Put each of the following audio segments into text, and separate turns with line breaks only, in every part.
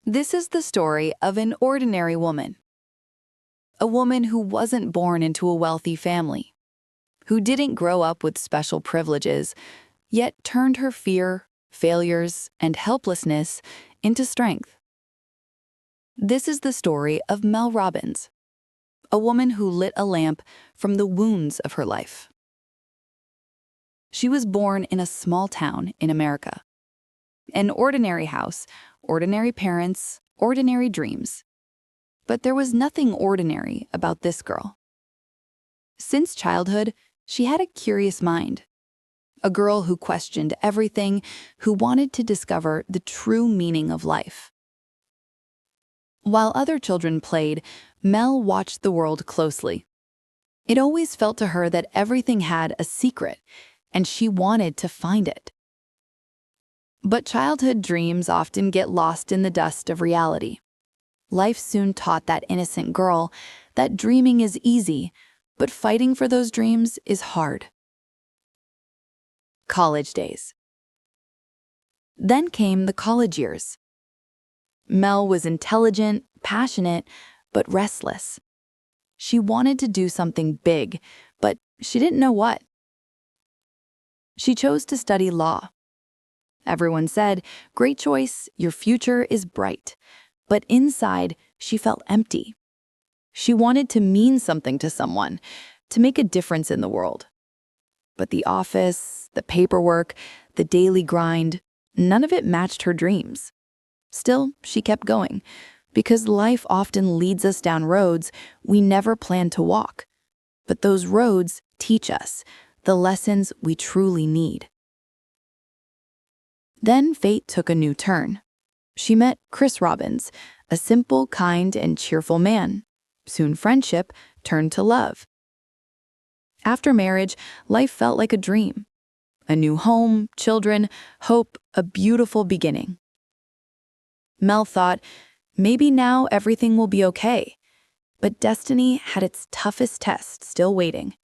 This is the story of an ordinary woman. A woman who wasn't born into a wealthy family, who didn't grow up with special privileges, yet turned her fear, failures, and helplessness into strength. This is the story of Mel Robbins, a woman who lit a lamp from the wounds of her life. She was born in a small town in America. An ordinary house, ordinary parents, ordinary dreams. But there was nothing ordinary about this girl. Since childhood, she had a curious mind. A girl who questioned everything, who wanted to discover the true meaning of life. While other children played, Mel watched the world closely. It always felt to her that everything had a secret, and she wanted to find it. But childhood dreams often get lost in the dust of reality. Life soon taught that innocent girl that dreaming is easy, but fighting for those dreams is hard. College days. Then came the college years. Mel was intelligent, passionate, but restless. She wanted to do something big, but she didn't know what. She chose to study law. Everyone said, "Great choice, your future is bright." But inside, she felt empty. She wanted to mean something to someone, to make a difference in the world. But the office, the paperwork, the daily grind, none of it matched her dreams. Still, she kept going, because life often leads us down roads we never planned to walk. But those roads teach us the lessons we truly need. Then fate took a new turn. She met Chris Robbins, a simple, kind, and cheerful man. Soon friendship turned to love. After marriage, life felt like a dream. A new home, children, hope, a beautiful beginning. Mel thought, maybe now everything will be okay. But destiny had its toughest test still waiting.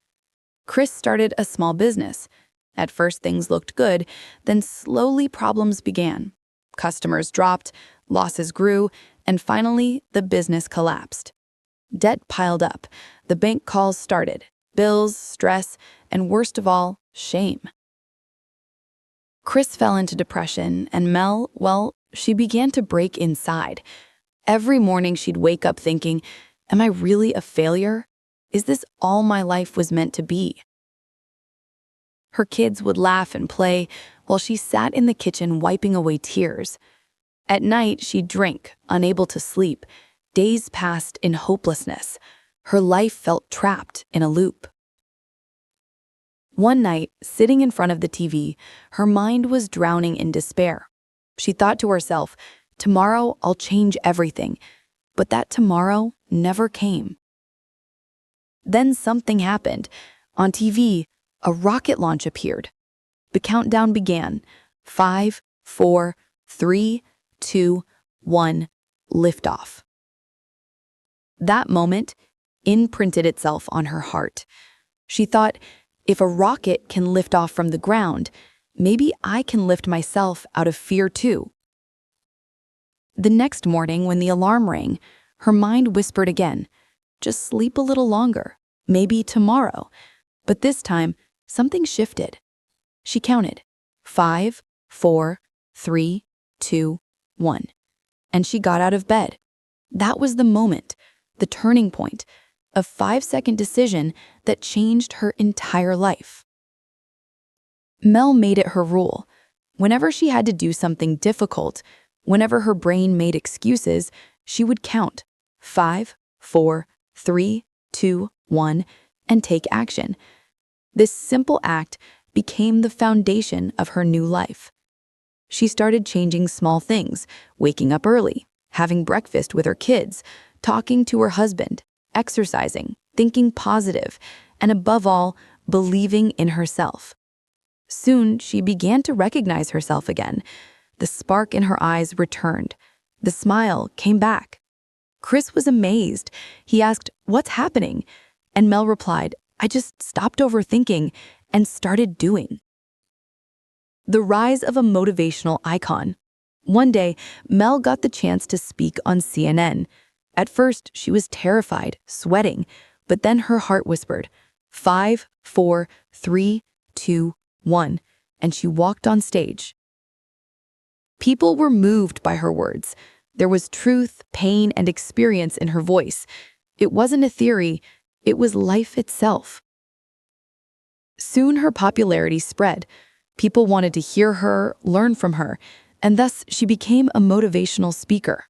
Chris started a small business. At first things looked good, then slowly problems began. Customers dropped, losses grew, and finally the business collapsed. Debt piled up, the bank calls started, bills, stress, and worst of all, shame. Chris fell into depression, and Mel, well, she began to break inside. Every morning she'd wake up thinking, am I really a failure? Is this all my life was meant to be? Her kids would laugh and play while she sat in the kitchen wiping away tears. At night, she'd drink, unable to sleep. Days passed in hopelessness. Her life felt trapped in a loop. One night, sitting in front of the TV, her mind was drowning in despair. She thought to herself, tomorrow I'll change everything. But that tomorrow never came. Then something happened. On TV, a rocket launch appeared. The countdown began. 5, 4, 3, 2, 1, liftoff. That moment imprinted itself on her heart. She thought, if a rocket can lift off from the ground, maybe I can lift myself out of fear too. The next morning, when the alarm rang, her mind whispered again, just sleep a little longer, maybe tomorrow. But this time, something shifted. She counted 5, 4, 3, 2, 1. And she got out of bed. That was the moment, the turning point, a 5-second decision that changed her entire life. Mel made it her rule. Whenever she had to do something difficult, whenever her brain made excuses, she would count 5, 4, 3, 2, 1, and take action. This simple act became the foundation of her new life. She started changing small things, waking up early, having breakfast with her kids, talking to her husband, exercising, thinking positive, and above all, believing in herself. Soon, she began to recognize herself again. The spark in her eyes returned. The smile came back. Chris was amazed. He asked, "What's happening?" And Mel replied, "I just stopped overthinking and started doing." The rise of a motivational icon. One day, Mel got the chance to speak on CNN. At first, she was terrified, sweating, but then her heart whispered, 5, 4, 3, 2, 1, and she walked on stage. People were moved by her words. There was truth, pain, and experience in her voice. It wasn't a theory, it was life itself. Soon her popularity spread. People wanted to hear her, learn from her, and thus she became a motivational speaker.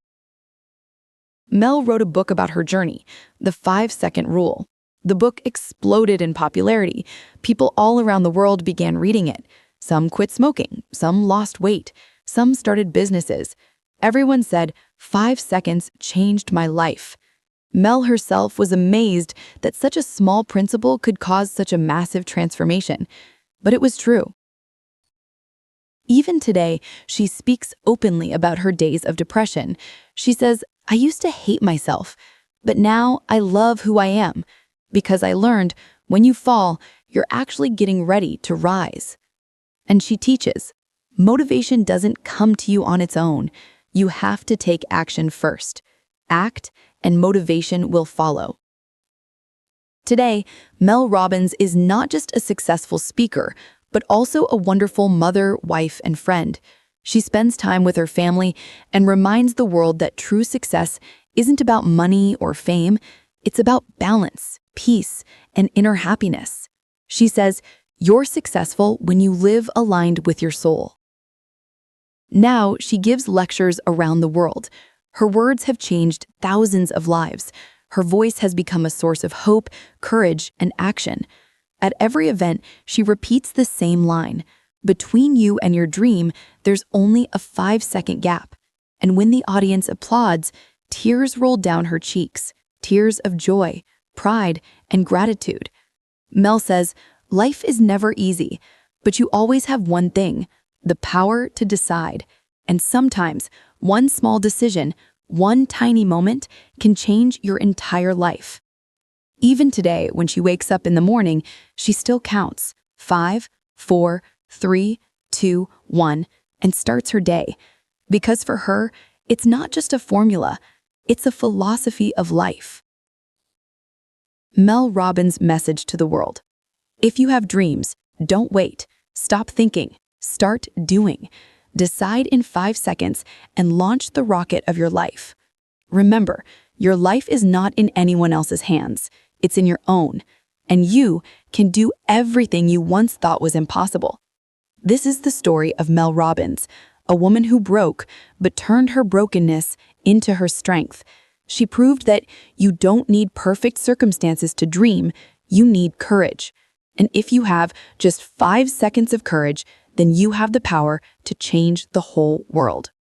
Mel wrote a book about her journey, The 5-Second Rule. The book exploded in popularity. People all around the world began reading it. Some quit smoking, some lost weight, some started businesses. Everyone said, 5 seconds changed my life. Mel herself was amazed that such a small principle could cause such a massive transformation. But it was true. Even today, she speaks openly about her days of depression. She says, I used to hate myself, but now I love who I am, because I learned when you fall, you're actually getting ready to rise. And she teaches, motivation doesn't come to you on its own. You have to take action first. Act, and motivation will follow. Today, Mel Robbins is not just a successful speaker, but also a wonderful mother, wife, and friend. She spends time with her family and reminds the world that true success isn't about money or fame, it's about balance, peace, and inner happiness. She says, you're successful when you live aligned with your soul. Now, she gives lectures around the world. Her words have changed thousands of lives. Her voice has become a source of hope, courage, and action. At every event, she repeats the same line. Between you and your dream, there's only a 5-second gap. And when the audience applauds, tears roll down her cheeks, tears of joy, pride, and gratitude. Mel says, life is never easy, but you always have one thing, the power to decide. And sometimes, one small decision, one tiny moment, can change your entire life. Even today, when she wakes up in the morning, she still counts 5, 4, 3, 2, 1, and starts her day. Because for her, it's not just a formula, it's a philosophy of life. Mel Robbins' message to the world. If you have dreams, don't wait. Stop thinking. Start doing. Decide in 5 seconds and launch the rocket of your life. Remember, your life is not in anyone else's hands. It's in your own. And you can do everything you once thought was impossible. This is the story of Mel Robbins, a woman who broke, but turned her brokenness into her strength. She proved that you don't need perfect circumstances to dream, you need courage. And if you have just 5 seconds of courage, then you have the power to change the whole world.